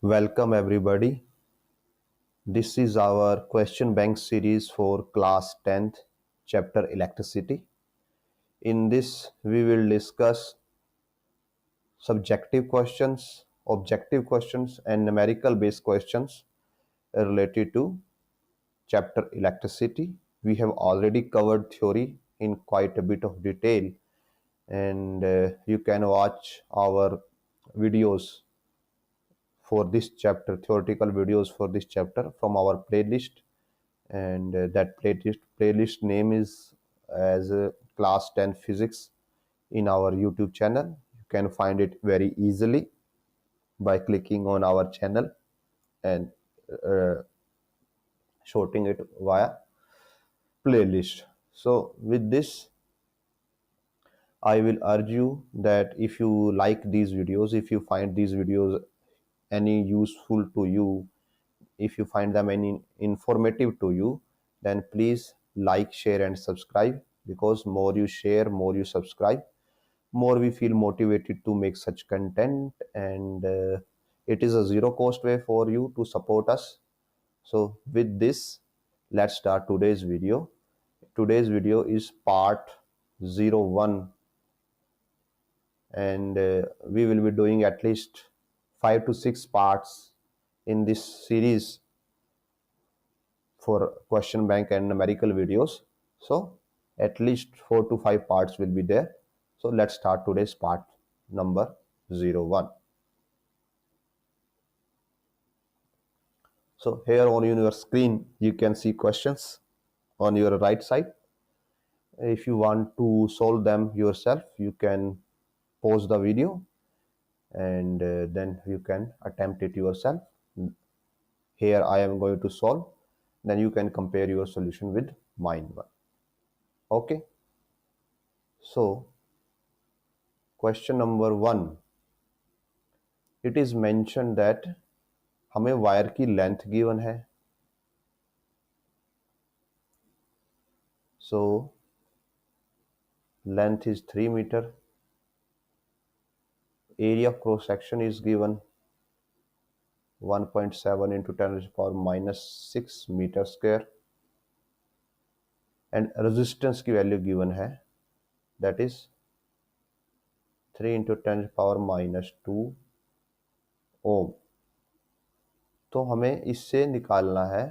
Welcome everybody. This is our question bank series for class 10th chapter electricity. In this we will discuss subjective questions, objective questions and numerical based questions related to chapter electricity. We have already covered theory in quite a bit of detail and you can watch our videos for this chapter, theoretical videos for this chapter from our playlist, and that playlist name is as class 10 physics in our YouTube channel. You can find it very easily by clicking on our channel and uh, sorting it via playlist. So with this, I will urge you that if you like these videos, if you find these videos any useful to you, if you find them any informative to you, then please like, share and subscribe, because more you share, more you subscribe, more we feel motivated to make such content, and it is a zero cost way for you to support us. So with this, let's start today's video. Today's video is part 01, and we will be doing at least 5 to 6 parts in this series for question bank and numerical videos. So at least 4 to 5 parts will be there. So let's start today's part number 01. So here on your screen you can see questions on your right side. If you want to solve them yourself, you can pause the video and then you can attempt it yourself. Here I am going to solve, then you can compare your solution with mine one. Okay, so question number 1, it is mentioned that हमें wire की length given है. So length is 3 meter, area of cross section is given 1.7 into 10 to the power minus 6 meter square, and resistance की value given है, that is 3 into 10 to the power minus 2 ohm. तो हमें इससे निकालना है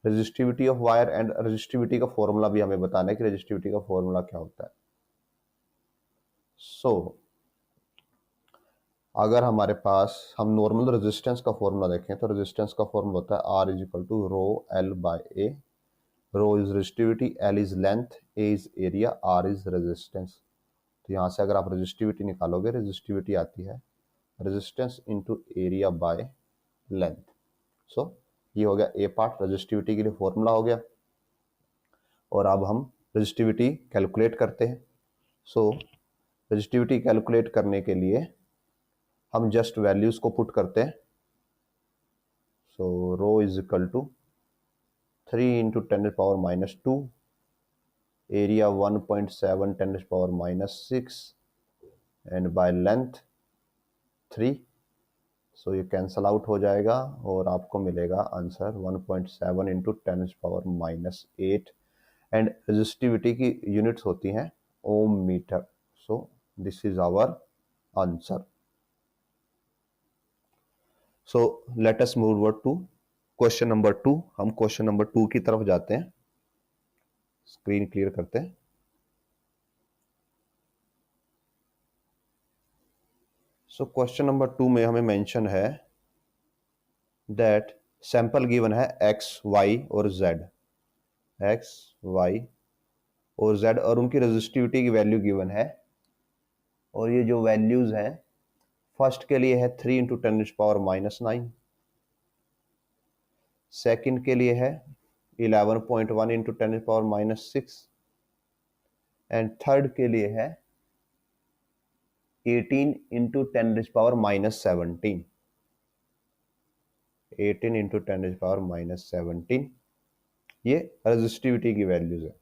resistivity of wire, and resistivity का formula भी हमें बताना है कि रेजिस्टिविटी का फॉर्मूला क्या होता है. सो अगर हमारे पास हम नॉर्मल रेजिस्टेंस का फॉर्मूला देखें तो रेजिस्टेंस का फॉर्मूला होता है R is equal to rho L by A. Rho is resistivity, L is length, A is area, R is resistance. तो यहाँ से अगर आप रेजिस्टिविटी निकालोगे, रेजिस्टिविटी आती है resistance into area by length. So ये हो गया ए पार्ट, रेजिस्टिविटी के लिए फॉर्मूला हो गया. और अब हम रेजिस्टिविटी कैलकुलेट करते हैं. सो रेजिस्टिविटी कैलकुलेट करने के लिए हम जस्ट वैल्यूज को पुट करते हैं. So rho is equal to 3 into 10 to power minus 2, area 1.7 10 to power minus 6, and by length 3. So ये कैंसल आउट हो जाएगा और आपको मिलेगा answer 1.7 into 10 to power minus 8, and resistivity की यूनिट्स होती हैं ohm meter. So this is our answer. So let us move over to question number 2. हम क्वेश्चन नंबर 2 की तरफ जाते हैं. स्क्रीन क्लियर करते हैं. सो क्वेश्चन नंबर 2 में हमें मेंशन है दैट सैंपल गिवन है एक्स, वाई और जेड. एक्स, वाई और जेड, और उनकी रेजिस्टिविटी की वैल्यू गिवन है. और ये जो वैल्यूज हैं, फर्स्ट के लिए है 3 इंटू 10 पावर माइनस 9, सेकेंड के लिए है 11.1 into 10 power minus 6, and third के लिए है 18 into 10 power minus 17. 18 into 10 power minus 17 ये रेजिस्टिविटी की वैल्यूज है.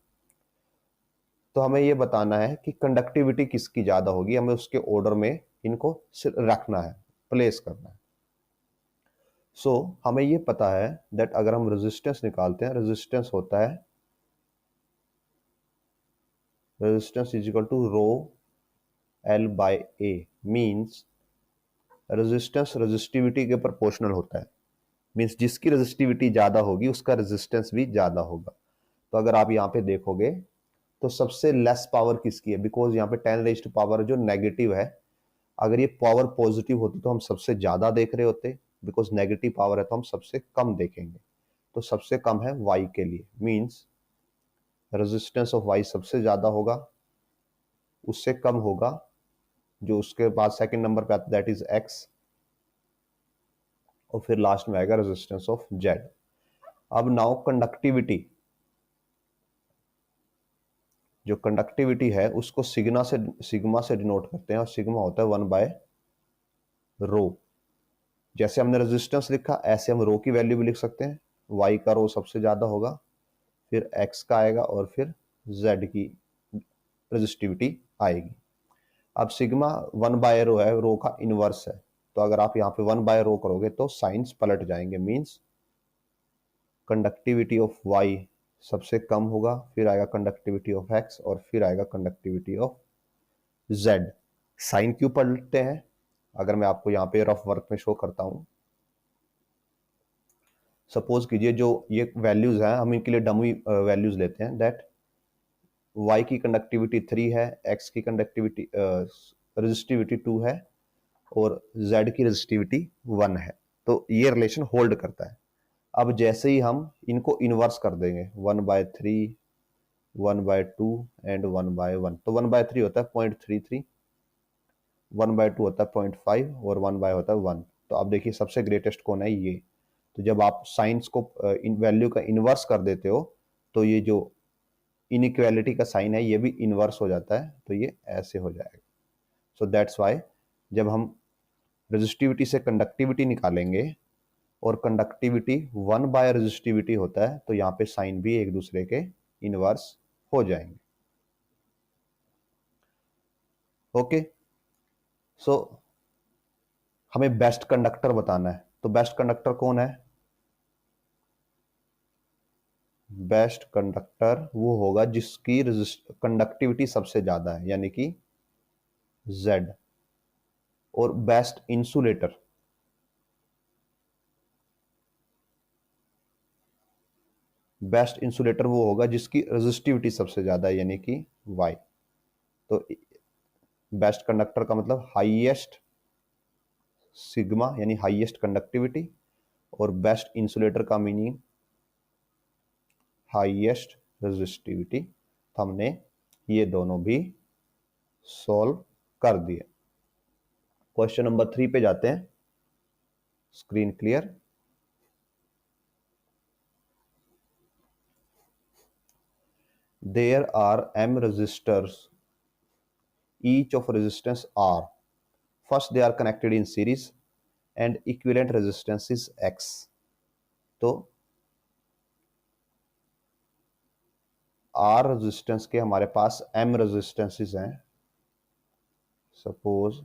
तो हमें ये बताना है कि कंडक्टिविटी किसकी ज्यादा होगी. हमें उसके ऑर्डर में इनको रखना है, प्लेस करना है. सो हमें ये पता है दैट अगर हम रेजिस्टेंस निकालते हैं, रेजिस्टेंस होता है resistance is equal to rho L by A, means resistance resistivity के प्रोपोर्शनल होता है। मीन्स जिसकी रेजिस्टिविटी ज़्यादा होगी उसका रेजिस्टेंस भी ज़्यादा होगा। तो अगर आप यहाँ पे देखोगे तो सबसे लेस पावर किसकी है, बिकॉज यहाँ पे 10 रेज़्ड पावर जो नेगेटिव है, अगर ये पावर पॉजिटिव होती तो हम सबसे ज़्यादा देख रहे होते, बिकॉज नेगेटिव पावर है तो हम सबसे कम देखेंगे। तो सबसे कम है y के लिए, मीन्स रेजिस्टेंस ऑफ y सबसे ज़्यादा होगा, उससे कम होगा जो उसके बाद सेकंड नंबर पे आता है दैट इज x, और फिर लास्ट में आएगा रेजिस्टेंस ऑफ z। अब नाउ कंडक्टिविटी, जो कंडक्टिविटी है उसको सिग्मा से डिनोट करते हैं, और सिग्मा होता है 1 बाय रो। जैसे हमने रेजिस्टेंस लिखा ऐसे हम रो की वैल्यू भी लिख सकते हैं, y का रो सबसे ज्यादा होगा, फिर x का आएगा, और फिर z की रेजिस्टिविटी आएगी। अब सिग्मा 1 बाय रो है, रो का इनवर्स है, तो अगर आप यहाँ पे 1 बाय रो करोगे तो साइंस पलट जाएंगे, मीन्स कंडक्टिविटी ऑफ y सबसे कम होगा, फिर आएगा कंडक्टिविटी ऑफ x, और फिर आएगा कंडक्टिविटी ऑफ z। साइन क्यों पलटते हैं, अगर मैं आपको यहाँ पे रफ वर्क में शो करता हूँ। सपोज कीजिए जो ये वैल्यूज हैं हम इनके लिए डमी वैल्यूज लेते हैं, दैट y की कंडक्टिविटी 3 है, x की कंडक्टिविटी रेजिस्टिविटी 2 है, और z की रेजिस्टिविटी 1 है। तो ये रिलेशन होल्ड करता है। अब जैसे ही हम इनको इनवर्स कर देंगे 1/3, 1/2 एंड 1/1, तो 1/3 होता है 0.33, 1/2 होता है 0.5, और 1 होता है 1। तो आप देखिए सबसे ग्रेटेस्ट कौन है, ये। तो जब आप साइंस को इन वैल्यू का इनवर्स कर देते हो तो ये जो इनइक्वालिटी का साइन है ये भी इनवर्स हो जाता है, तो ये ऐसे हो जाएगा। सो दैट्स वाई जब हम रेजिस्टिविटी से कंडक्टिविटी निकालेंगे और कंडक्टिविटी 1 बाय रेजिस्टिविटी होता है, तो यहाँ पे साइन भी एक दूसरे के इनवर्स हो जाएंगे। ओके, सो हमें बेस्ट कंडक्टर बताना है, तो बेस्ट कंडक्टर कौन है? बेस्ट कंडक्टर वो होगा जिसकी कंडक्टिविटी सबसे ज्यादा है, यानी कि Z। और बेस्ट इंसुलेटर, बेस्ट इंसुलेटर वो होगा जिसकी रेजिस्टिविटी सबसे ज्यादा है, यानी कि Y। तो बेस्ट कंडक्टर का मतलब हाईएस्ट सिग्मा यानी हाईएस्ट कंडक्टिविटी, और बेस्ट इंसुलेटर का मीनिंग हाईएस्ट रेजिस्टिविटी। हमने ये दोनों भी सॉल्व कर दिए। क्वेश्चन नंबर 3 पे जाते हैं। Screen clear? There are m resistors, each of resistance R. First they are connected in series and equivalent resistance is X. तो R रेजिस्टेंस के हमारे पास m रेजिस्टेंसेस हैं। सपोज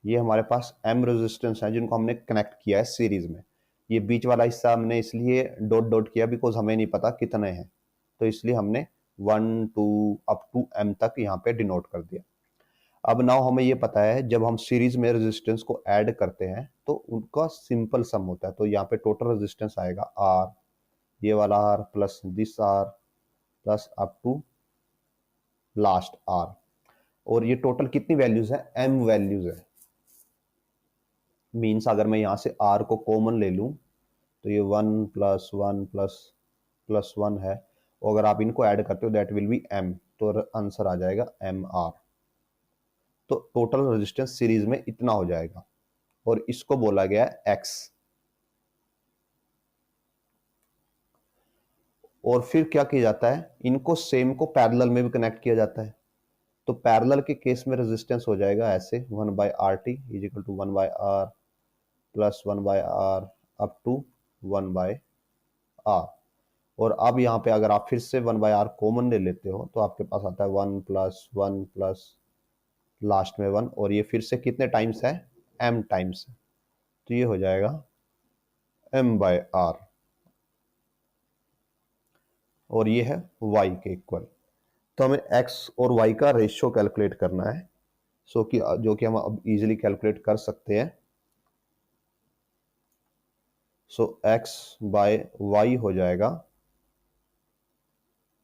ये हमारे पास m रेजिस्टेंस हैं जिनको हमने कनेक्ट किया है सीरीज में। ये बीच वाला हिस्सा हमने इसलिए डॉट डॉट किया बिकॉज हमें नहीं पता कितने हैं, तो इसलिए हमने 1 2 अप टू m तक यहाँ पे डिनोट कर दिया। अब नाउ हमें ये पता है जब हम सीरीज में रेजिस्टेंस को ऐड करते हैं तो उनका सिंपल सम होता है। तो यहाँ पे टोटल रेजिस्टेंस आएगा R, ये वाला R plus this R plus up to last R। और ये टोटल कितनी वैल्यूज है? m वैल्यूज है। मीन्स अगर मैं यहाँ से R को कॉमन ले लूँ तो ये 1 प्लस 1 प्लस 1 है, और अगर आप इनको ऐड करते हो दैट विल बी m, तो आंसर आ जाएगा mR। तो टोटल रेजिस्टेंस सीरीज में इतना हो जाएगा, और इसको बोला गया है X। और फिर क्या किया जाता है, इनको सेम को पैरेलल में भी कनेक्ट किया जाता है। तो पैरेलल के केस में रेजिस्टेंस हो जाएगा ऐसे 1/RT is equal to 1/R plus 1/R up to 1/R। और अब यहाँ पे अगर आप फिर से 1/R कॉमन ले लेते हो तो आपके पास आता है 1 प्लस 1 प्लस लास्ट में 1, और ये फिर से कितने टाइम्स है, m टाइम्स है, तो ये हो जाएगा m/r, और ये है y के इक्वल। तो हमें x और y का रेशियो कैलकुलेट करना है, जो कि हम अब इजीली कैलकुलेट कर सकते हैं। सो x बाय y हो जाएगा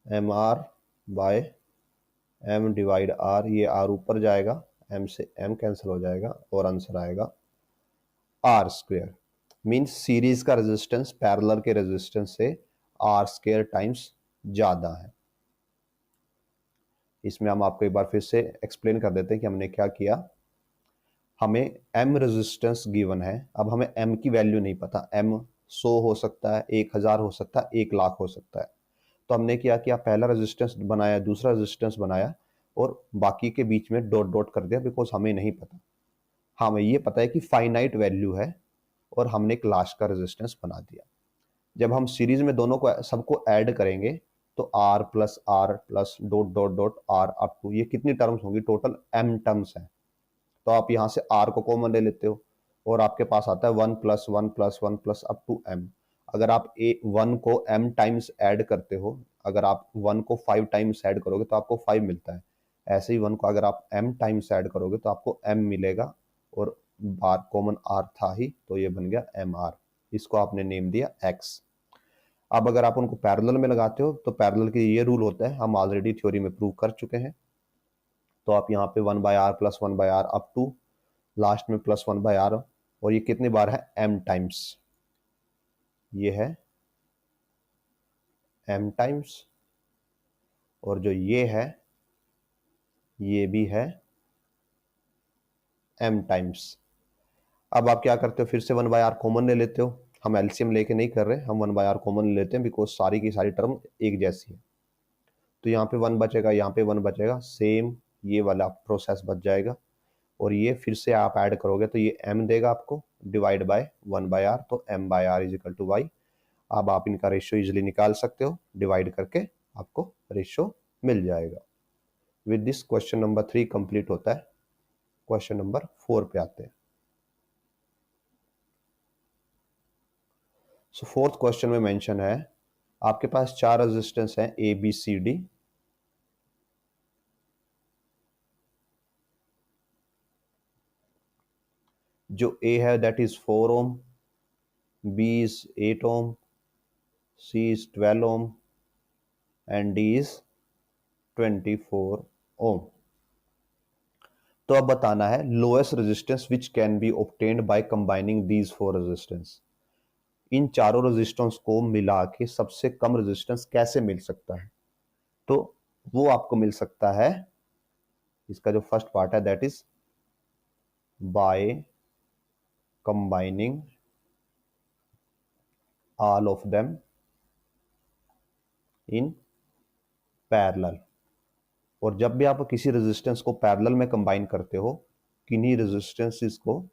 mr/m डिवाइड r, ये r ऊपर जाएगा, m से m कैंसिल हो जाएगा, और आंसर आएगा r²। मीन्स सीरीज का रेजिस्टेंस पैरेलल के रेजिस्टेंस से r² टाइम्स ज्यादा है। इसमें हम आपको एक बार फिर से एक्सप्लेन कर देते हैं कि हमने क्या किया। हमें m रेजिस्टेंस गिवन है, अब हमें m की वैल्यू नहीं पता, m 100 हो सकता है, 1000 हो सकता है, 1,00,000 हो सकता है। तो हमने क्या किया, पहला रेजिस्टेंस बनाया, दूसरा रेजिस्टेंस बनाया, और बाकी के बीच में डॉट डॉट कर दिया, बिकॉज हमें नहीं पता। हमें ये पता है कि फाइनाइट वैल्यू है, और हमने एक लास्ट का रेजिस्टेंस बना दिया। जब हम सीरीज में दोनों को सबको ऐड करेंगे तो r plus dot dot dot r up to, ये कितनी टर्म्स होंगी, टोटल m टर्म्स हैं। तो आप यहाँ से r को कॉमन ले लेते हो, और आपके पास आता है 1+1+1+ अप टू m। अगर आप 1 को m टाइम्स ऐड करते हो, अगर आप 1 को 5 टाइम्स ऐड करोगे तो आपको 5 मिलता है। ऐसे ही 1 को अगर आप m टाइम्स ऐड करोगे तो आपको m मिलेगा, और बार कॉमन r था ही, तो ये बन गया mr। इसको आपने नेम दिया x। अब अगर आप उनको पैरेलल में लगाते हो तो पैरेलल के ये रूल होता है, हम ऑलरेडी थ्योरी में प्रूव कर चुके हैं। तो आप यहाँ पे 1/r plus 1/r up to last में प्लस 1/r, और ये कितनी बार है, m टाइम्स, ये है m टाइम्स, और जो ये है ये भी है m टाइम्स। अब आप क्या करते हो, फिर से 1/r कॉमन ले लेते हो। हम एलसीएम लेके नहीं कर रहे, हम 1/r कॉमन ले लेते हैं, बिकॉज सारी की सारी टर्म एक जैसी है। तो यहाँ पे 1 बचेगा, यहाँ पे 1 बचेगा, सेम ये वाला प्रोसेस बच जाएगा, और ये फिर से आप ऐड करोगे तो ये m देगा आपको, डिवाइड बाय 1/r, तो m/r is equal to y। अब आप इनका रेशियो इजिली निकाल सकते हो, डिवाइड करके आपको रेशियो मिल जाएगा। With this question number 3 complete होता है। क्वेश्चन नंबर 4 पे आते हैं। सो फोर्थ क्वेश्चन में मेंशन है, आपके पास 4 रेजिस्टेंस हैं ए बी सी डी। जो ए है that is 4 ohm, B is 8 ohm, C is 12 ohm, and D is 24 ohm. तो अब बताना है lowest resistance which can be obtained by combining these 4 resistance. इन चारों रेजिस्टेंस को मिला के सबसे कम रेजिस्टेंस कैसे मिल सकता है। तो वो आपको मिल सकता है, इसका जो फर्स्ट पार्ट है that is by combining all of them in parallel. और जब भी आप किसी रेजिस्टेंस को पैरेलल में कंबाइन करते हो, किन्हीं रेजिस्टेंसेस को,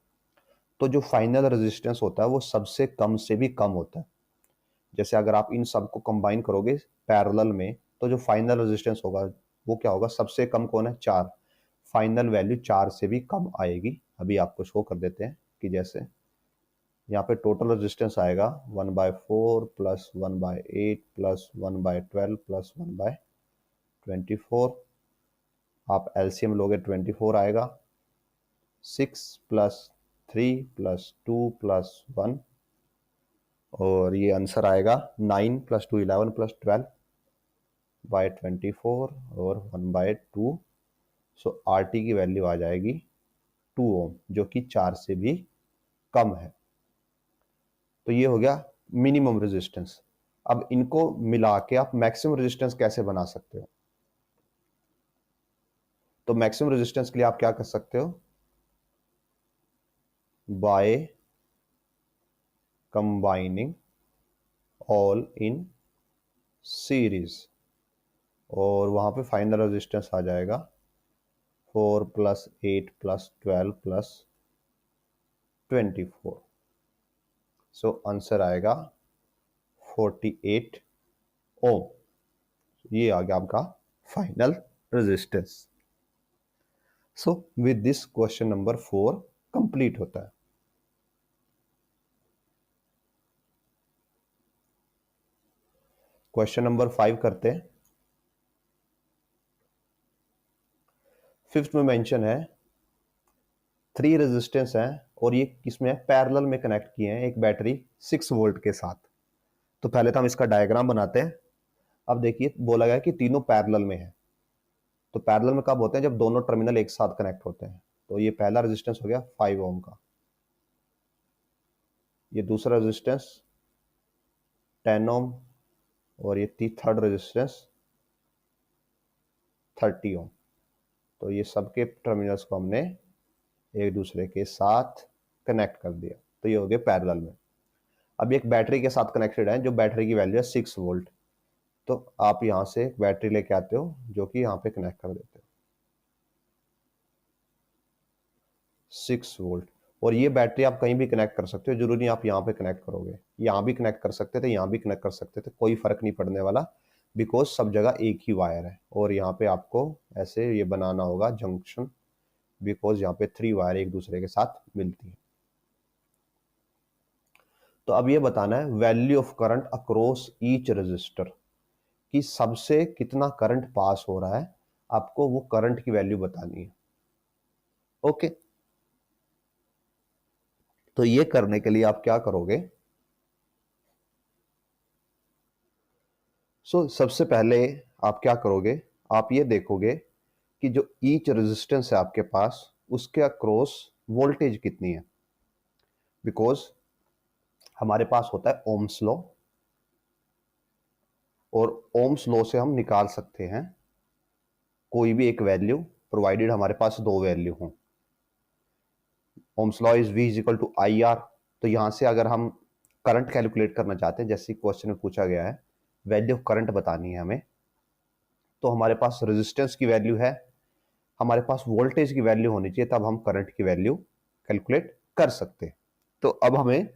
तो जो फाइनल रेजिस्टेंस होता है वो सबसे कम से भी कम होता है। जैसे अगर आप इन सब को कंबाइन करोगे पैरेलल में, तो जो फाइनल रेजिस्टेंस होगा वो क्या होगा, सबसे कम कौन है, 4। फाइनल वैल्यू 4 से भी कम आएगी। अभी आपको शो कर देते हैं कि जैसे यहाँ पे टोटल रेजिस्टेंस आएगा 1/4 प्लस 1/8 प्लस 1/12 प्लस 1/24। आप एलसीएम लोगे 24 आएगा, 6 प्लस 3 प्लस 2 प्लस 1, और ये आंसर आएगा 9 प्लस 2 11 प्लस 12/24 और 1/2। सो आर टी की वैल्यू आ जाएगी 2 ओम, जो कि 4 से भी कम है। तो ये हो गया मिनिमम रेजिस्टेंस। अब इनको मिला के आप मैक्सिमम रेजिस्टेंस कैसे बना सकते हो। तो मैक्सिमम रेजिस्टेंस के लिए आप क्या कर सकते हो, by combining all in series, और वहां पे फाइनल रेजिस्टेंस आ जाएगा 4 plus 8 plus 12 plus 24। So answer आएगा 48 ओम। ये आ गया आपका final resistance. So with this question number 4 complete होता है। क्वेश्चन नंबर 5 करते हैं। फिफ्थ में मेंशन है 3 रेजिस्टेंस हैं और ये किसमें है, पैरेलल में कनेक्ट किए हैं एक बैटरी 6 वोल्ट के साथ। तो पहले तो हम इसका डायग्राम बनाते हैं। अब देखिए बोला गया कि तीनों पैरेलल में है। तो पैरेलल में कब होते हैं, जब दोनों टर्मिनल एक साथ कनेक्ट होते हैं। तो ये पहला रेजिस्टेंस हो गया 5 ओम का, ये दूसरा रेजिस्टेंस 10 ओम और ये थर्ड रेजिस्टेंस 30 ओम। तो ये सबके टर्मिनल्स को हमने एक दूसरे के साथ कनेक्ट कर दिया। तो ये हो गया पैरेलल में। अब एक बैटरी के साथ कनेक्टेड है, जो बैटरी की वैल्यू है 6 वोल्ट। तो आप यहां से एक बैटरी लेके आते हो जो कि यहाँ पे कनेक्ट कर देते हो 6 वोल्ट। और ये बैटरी आप कहीं भी कनेक्ट कर सकते हो, जरूरी नहीं आप यहाँ पे कनेक्ट करोगे। यहाँ भी कनेक्ट कर सकते थे, यहाँ भी कनेक्ट कर सकते थे, कोई फर्क नहीं पड़ने वाला, बिकॉज सब जगह एक ही वायर है। और यहाँ पे आपको ऐसे ये बनाना होगा जंक्शन, बिकॉज यहाँ पे 3 वायर एक दूसरे के साथ मिलती है। तो अब ये बताना है value of current across each resistor, कि सबसे कितना करंट पास हो रहा है, आपको वो करंट की वैल्यू बतानी है। ओके, तो ये करने के लिए आप क्या करोगे, सबसे पहले आप क्या करोगे, आप ये देखोगे कि जो ईच रेजिस्टेंस है आपके पास उसके अक्रॉस वोल्टेज कितनी है। बिकॉज हमारे पास होता है ओम्स लॉ, और ओम्स लॉ से हम निकाल सकते हैं कोई भी एक वैल्यू, प्रोवाइडेड हमारे पास दो वैल्यू हों। Ohm's law is V is equal to IR। तो यहां से अगर हम करंट कैलकुलेट करना चाहते हैं, जैसे क्वेश्चन में पूछा गया है वैल्यू ऑफ करंट बतानी है हमें, तो हमारे पास रेजिस्टेंस की वैल्यू है, हमारे पास वोल्टेज की वैल्यू होनी चाहिए, तब हम करंट की वैल्यू कैलकुलेट कर सकते हैं। तो अब हमें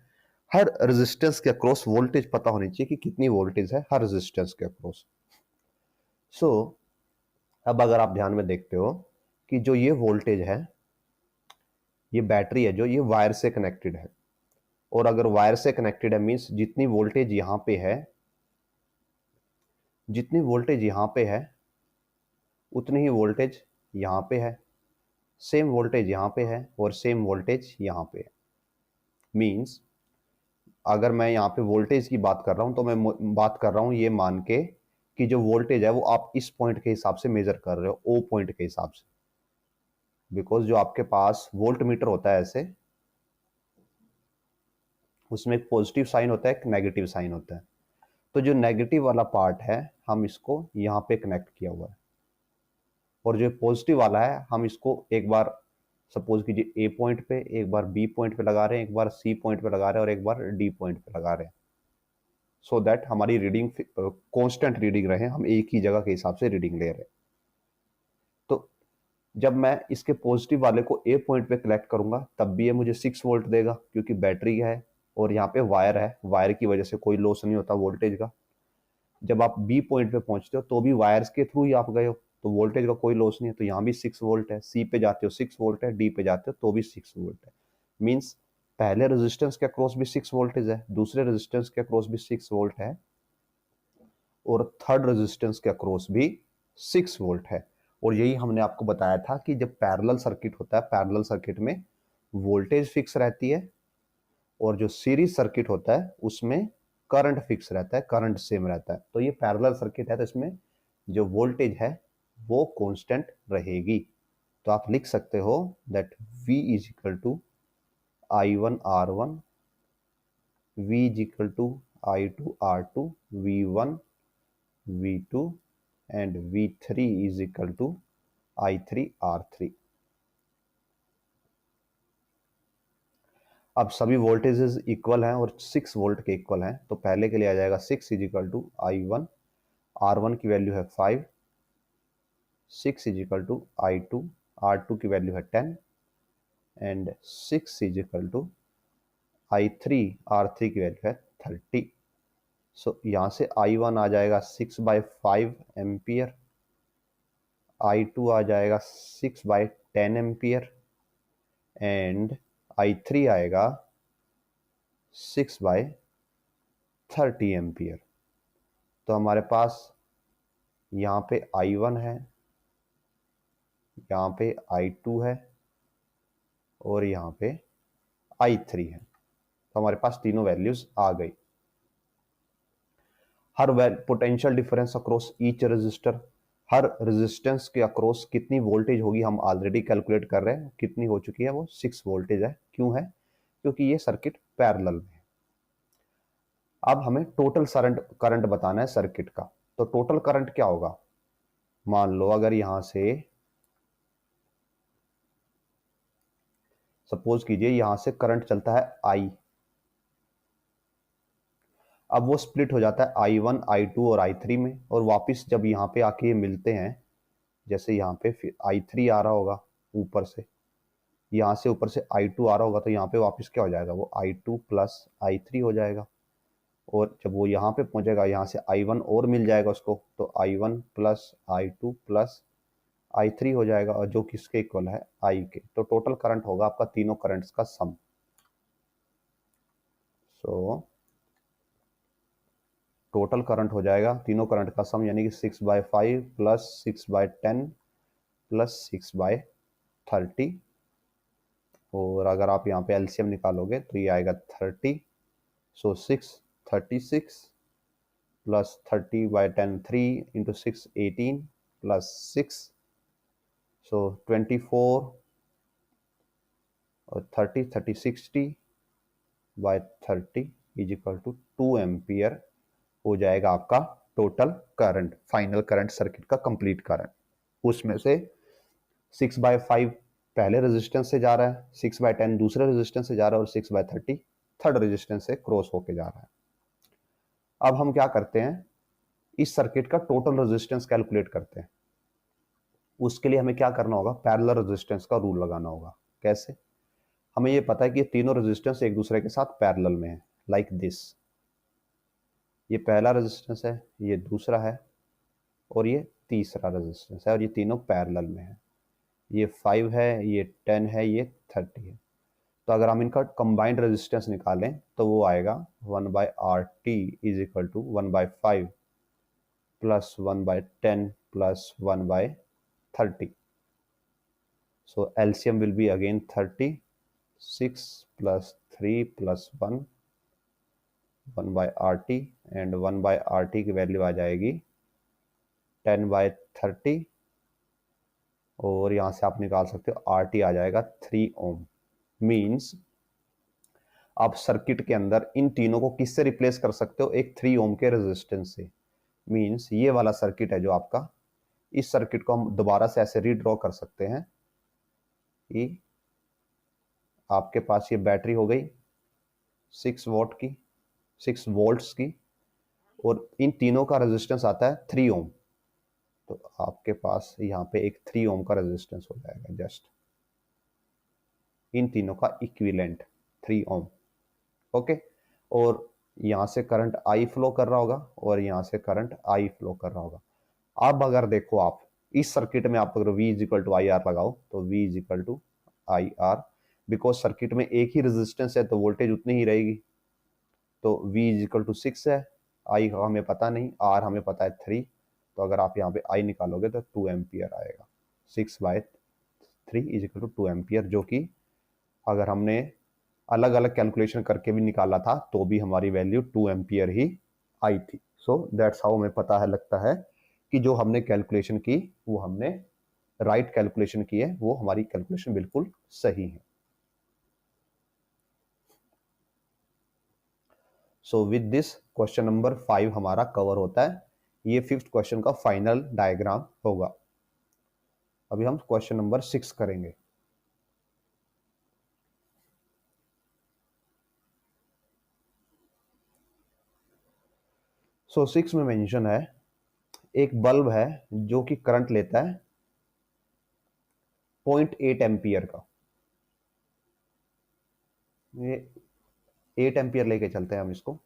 हर रेजिस्टेंस के अक्रॉस वोल्टेज पता होनी चाहिए कि कितनी वोल्टेज है हर रेजिस्टेंस के अक्रॉस। अब अगर आप ध्यान में देखते हो कि जो ये वोल्टेज है, ये बैटरी है जो ये वायर से कनेक्टेड है, और अगर वायर से कनेक्टेड है मींस जितनी वोल्टेज यहां पे है, जितनी वोल्टेज यहां पे है उतनी ही वोल्टेज यहां पे है, सेम वोल्टेज यहां पे है और सेम वोल्टेज यहां पे है। मींस अगर मैं यहाँ पे वोल्टेज की बात कर रहा हूं तो मैं बात कर रहा हूं ये मान के कि जो वोल्टेज है वो आप इस पॉइंट के हिसाब से मेजर कर रहे हो, ओ पॉइंट के हिसाब से। बिकॉज जो आपके पास वोल्ट मीटर होता है ऐसे, उसमें एक पॉजिटिव साइन होता है, एक नेगेटिव साइन होता है। तो जो नेगेटिव वाला पार्ट है हम इसको यहाँ पे कनेक्ट किया हुआ है, और जो पॉजिटिव वाला है हम इसको एक बार सपोज कीजिए ए पॉइंट पे, एक बार बी पॉइंट पे लगा रहे हैं, एक बार सी पॉइंट पे लगा रहे हैं और एक बार डी पॉइंट पे लगा रहे हैं, सो दैट हमारी रीडिंग कांस्टेंट रीडिंग रहे, हम एक ही जगह के हिसाब से रीडिंग ले रहे हैं। तो जब मैं इसके पॉजिटिव वाले को ए पॉइंट पे कलेक्ट करूंगा तब भी ये मुझे 6 वोल्ट देगा, क्योंकि बैटरी है और यहाँ पे वायर है, वायर की वजह से कोई लॉस नहीं होता वोल्टेज का। जब आप बी पॉइंट पे पहुंचते हो तो भी वायर्स के थ्रू ही आप गए हो, तो वोल्टेज का कोई लॉस नहीं है, तो यहाँ भी 6 वोल्ट है। सी पे जाते हो 6 वोल्ट है, डी पे जाते हो तो भी 6 वोल्ट है। मींस पहले रेजिस्टेंस के अक्रॉस भी 6 वोल्टेज है, दूसरे रेजिस्टेंस के अक्रॉस भी 6 वोल्ट है, और थर्ड रेजिस्टेंस के अक्रॉस भी 6 वोल्ट है। और यही हमने आपको बताया था कि जब पैरेलल सर्किट होता है, पैरेलल सर्किट में वोल्टेज फिक्स रहती है, और जो सीरीज सर्किट होता है उसमें करंट फिक्स रहता है, करंट सेम रहता है। तो ये पैरेलल सर्किट है, तो इसमें जो वोल्टेज है वो कांस्टेंट रहेगी। तो आप लिख सकते हो that V is equal to I1 R1, V is equal to I2 R2, V1 V2 and V3 is equal to I3 R3। अब सभी वोल्टेजेस इक्वल हैं और 6 वोल्ट के इक्वल हैं, तो पहले के लिए आ जाएगा 6 is equal to I1, R1 की वैल्यू है 5, 6 is equal to I2, R2 की वैल्यू है 10 and 6 is equal to I3, R3 की वैल्यू है 30। सो यहाँ से I1 आ जाएगा 6/5 एम्पियर, I2 आ जाएगा 6/10 एम्पियर एंड I3 आएगा 6/30 एम्पियर। तो हमारे पास यहाँ पे I1 है, यहाँ पे I2 है और यहाँ पे I3 है। तो हमारे पास तीनों वैल्यूज आ गई। हर potential difference across each resistor, हर रेजिस्टेंस के अक्रॉस कितनी वोल्टेज होगी हम ऑलरेडी कैलकुलेट कर रहे हैं। कितनी हो चुकी है वो 6 वोल्टेज है। क्यों है? क्योंकि ये सर्किट पैरेलल में है। अब हमें टोटल करंट बताना है सर्किट का। तो टोटल करंट क्या होगा? मान लो अगर यहां से सपोज कीजिए यहां से करंट चलता है I, अब वो स्प्लिट हो जाता है I1, I2 और I3 में, और वापस जब यहाँ पे आके ये मिलते हैं, जैसे यहाँ पे फिर I3 आ रहा होगा ऊपर से, यहाँ से ऊपर से I2 आ रहा होगा, तो यहाँ पे वापस क्या हो जाएगा? वो I2 प्लस I3 हो जाएगा। और जब वो यहाँ पे पहुंचेगा, यहाँ से I1 और मिल जाएगा उसको, तो I1 plus I2 plus I3 हो जाएगा, और जो किसके इक्वल है? I के। तो टोटल करंट होगा आपका तीनों करंट्स का सम। सो टोटल करंट हो जाएगा तीनों करंट का सम, यानी कि 6/5 प्लस 6/10 प्लस 6/30। और अगर आप यहाँ पे एलसीएम निकालोगे तो ये आएगा 30। सो 636 प्लस 30/10 3 इंटू 6 18 प्लस 6, सो 24 और 30 60/30 इज इक्वल टू 2 एम्पियर हो जाएगा आपका total current, final current circuit का कंप्लीट करंट। उसमें से 6/5 पहले रेजिस्टेंस से जा रहा है, 6/10 दूसरे रेजिस्टेंस से जा रहा है, और 6/30 थर्ड रेजिस्टेंस से क्रॉस होके जा रहा है। अब हम क्या करते हैं, इस सर्किट का टोटल रेजिस्टेंस कैलकुलेट करते हैं। उसके लिए हमें क्या करना होगा? पैरेलल रेजिस्टेंस का रूल लगाना होगा। कैसे? हमें ये पता है कि ये तीनों रेजिस्टेंस एक दूसरे के साथ पैरेलल में है, लाइक दिस। ये पहला रेजिस्टेंस है, ये दूसरा है, और ये तीसरा रेजिस्टेंस है, और ये तीनों पैरेलल में है। ये 5 है, ये 10 है, ये 30 है। तो अगर हम इनका कंबाइंड रेजिस्टेंस निकालें तो वो आएगा 1/RT is equal to 1/5 plus 1/10 plus 1/30। So LCM will be again 30, 6 plus 3 plus 1 1/RT, and 1/RT की वैल्यू आ जाएगी 10/30, और यहाँ से आप निकाल सकते हो RT आ जाएगा 3 ओम। मीन्स आप सर्किट के अंदर इन तीनों को किससे रिप्लेस कर सकते हो? एक 3 ओम के रेजिस्टेंस से। मीन्स ये वाला सर्किट है जो आपका, इस सर्किट को हम दोबारा से ऐसे रीड्रॉ कर सकते हैं कि आपके पास ये बैटरी हो गई 6 वोल्ट की, 6 वोल्ट्स की, और इन तीनों का रेजिस्टेंस आता है 3 ओम। तो आपके पास यहाँ पे एक 3 ओम का रेजिस्टेंस हो जाएगा, जस्ट इन तीनों का इक्विवेलेंट 3 ओम। ओके, और यहाँ से करंट I फ्लो कर रहा होगा, और यहाँ से करंट I फ्लो कर रहा होगा। अब अगर देखो आप इस सर्किट में आप अगर V is equal to IR लगाओ, तो V is equal to IR, because circuit में एक ही रेजिस्टेंस है तो वोल्टेज उतनी ही रहेगी। तो V इज इक्वल टू 6 है, I हमें पता नहीं, R हमें पता है 3। तो अगर आप यहाँ पे I निकालोगे तो 2 एम्पियर आएगा। 6/3 इज इक्वल टू 2 एम्पियर, जो कि अगर हमने अलग अलग कैलकुलेशन करके भी निकाला था तो भी हमारी वैल्यू 2 एम्पियर ही आई थी। सो दैट्स हाउ हमें पता है, लगता है कि जो हमने कैलकुलेशन की वो हमने राइट कैलकुलेशन की है, वो हमारी कैलकुलेशन बिल्कुल सही है। So with this question number 5 हमारा कवर होता है। ये 5th क्वेश्चन का फाइनल डायग्राम होगा। अभी हम क्वेश्चन नंबर 6 करेंगे। सो 6 में मेंशन है, एक बल्ब है जो कि करंट लेता है 0.8 एम्पियर का। ये 8 एम्पियर लेके चलते हैं हम इसको।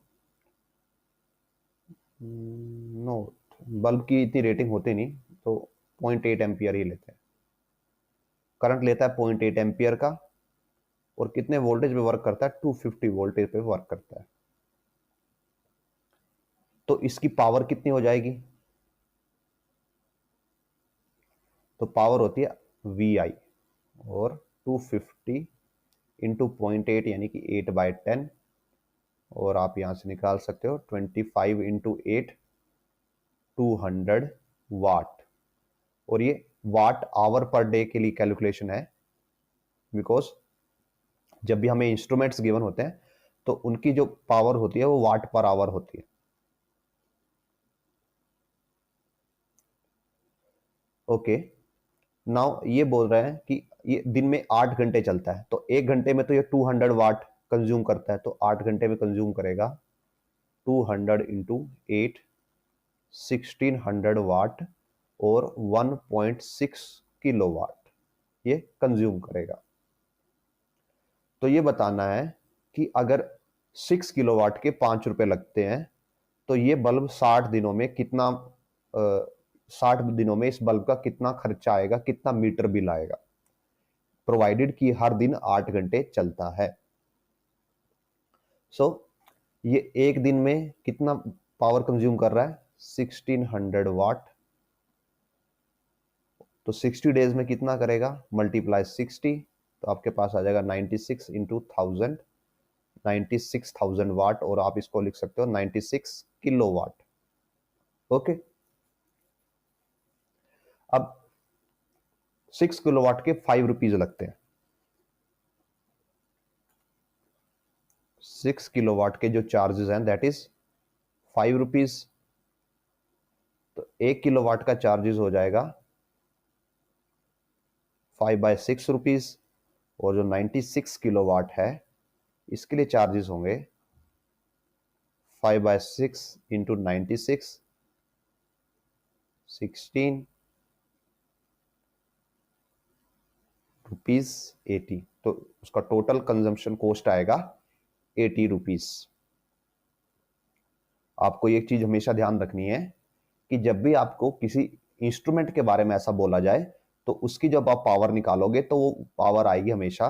नो, बल्ब की इतनी रेटिंग होती नहीं, तो 0.8 एम्पियर ही लेते हैं। करंट लेता है 0.8 एम्पियर का और कितने वोल्टेज पे वर्क करता है, 250 वोल्टेज पे वर्क करता है। तो इसकी पावर कितनी हो जाएगी, तो पावर होती है VI और 250 इंटू 0.8 यानी कि 8/10, और आप यहां से निकाल सकते हो 25 इंटू 8 200 वाट। और ये वाट आवर पर डे के लिए कैलकुलेशन है, बिकॉज जब भी हमें इंस्ट्रूमेंट्स गिवन होते हैं तो उनकी जो पावर होती है वो वाट पर आवर होती है। ओके, नाउ ये बोल रहे हैं कि ये दिन में 8 घंटे चलता है, तो 1 घंटे में तो ये 200 वाट कंज्यूम करता है, तो 8 घंटे में कंज्यूम करेगा 200 इंटू 8 1600 वाट और 1.6 किलो वाट ये कंज्यूम करेगा। तो ये बताना है कि अगर 6 किलोवाट के 5 रुपए लगते हैं तो ये बल्ब 60 दिनों में कितना 60 दिनों में इस बल्ब का कितना खर्चा आएगा, कितना मीटर बिल आएगा, प्रोवाइडेड कि हर दिन 8 घंटे चलता है। सो ये एक दिन में कितना पावर कंज्यूम कर रहा है, 1600 वाट। तो 60 डेज में कितना करेगा, मल्टीप्लाई 60, तो आपके पास आ जाएगा 96 इंटू 1000, 96,000 वाट, और आप इसको लिख सकते हो 96 किलो वाट। ओके, अब 6 किलोवाट के 5 रुपीज लगते हैं। 6 किलोवाट के जो चार्जेस हैं दैट इज 5 रुपीज, तो 1 किलोवाट का चार्जेस हो जाएगा 5/6 रुपीज, और जो 96 किलोवाट है इसके लिए चार्जेस होंगे 5/6 इंटू 96 16 रुपीज 80, तो उसका टोटल कंजम्पशन कॉस्ट आएगा 80 रुपीज। आपको एक चीज हमेशा ध्यान रखनी है कि जब भी आपको किसी इंस्ट्रूमेंट के बारे में ऐसा बोला जाए तो उसकी जब आप पावर निकालोगे तो वो पावर आएगी हमेशा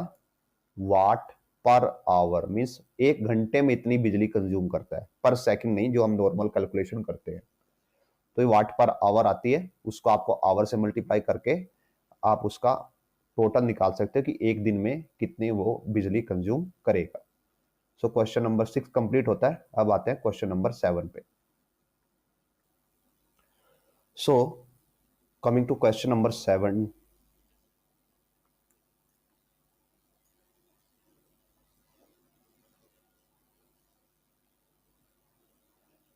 वाट पर आवर, मींस 1 घंटे में इतनी बिजली कंज्यूम करता है, पर सेकंड नहीं, जो हम नॉर्मल कैलकुलेशन करते हैं। तो ये वाट पर आवर आती है, उसको आपको आवर से मल्टीप्लाई करके आप उसका टोटल निकाल सकते हो कि एक दिन में कितनी वो बिजली कंज्यूम करेगा। सो क्वेश्चन नंबर 6 कंप्लीट होता है। अब आते हैं क्वेश्चन नंबर 7 पे। So coming to question number 7,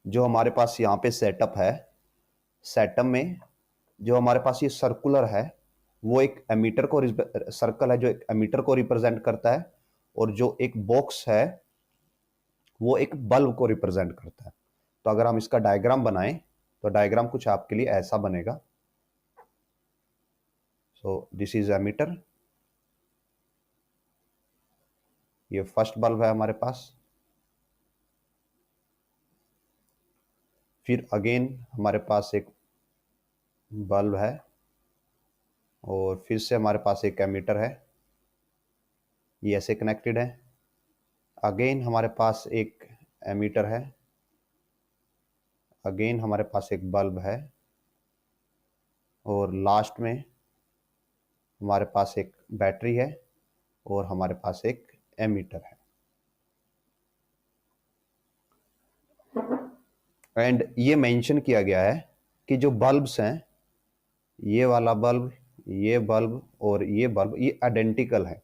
जो हमारे पास यहाँ पे सेटअप है, सेटअप में जो हमारे पास ये सर्कुलर है वो एक एमीटर को, सर्कल है जो एक एमीटर को रिप्रेजेंट करता है, और जो एक बॉक्स है वो एक बल्ब को रिप्रेजेंट करता है। तो अगर हम इसका डायग्राम बनाएं तो डायग्राम कुछ आपके लिए ऐसा बनेगा। सो दिस इज एमीटर, ये फर्स्ट बल्ब है हमारे पास, फिर अगेन हमारे पास एक बल्ब है, और फिर से हमारे पास एक एमीटर है, ये ऐसे कनेक्टेड है। अगेन हमारे पास एक एमीटर है, अगेन हमारे पास एक बल्ब है, और लास्ट में हमारे पास एक बैटरी है और हमारे पास एक एमीटर है। एंड ये मेंशन किया गया है कि जो बल्ब्स हैं, ये वाला बल्ब, ये बल्ब और ये बल्ब, ये आइडेंटिकल है।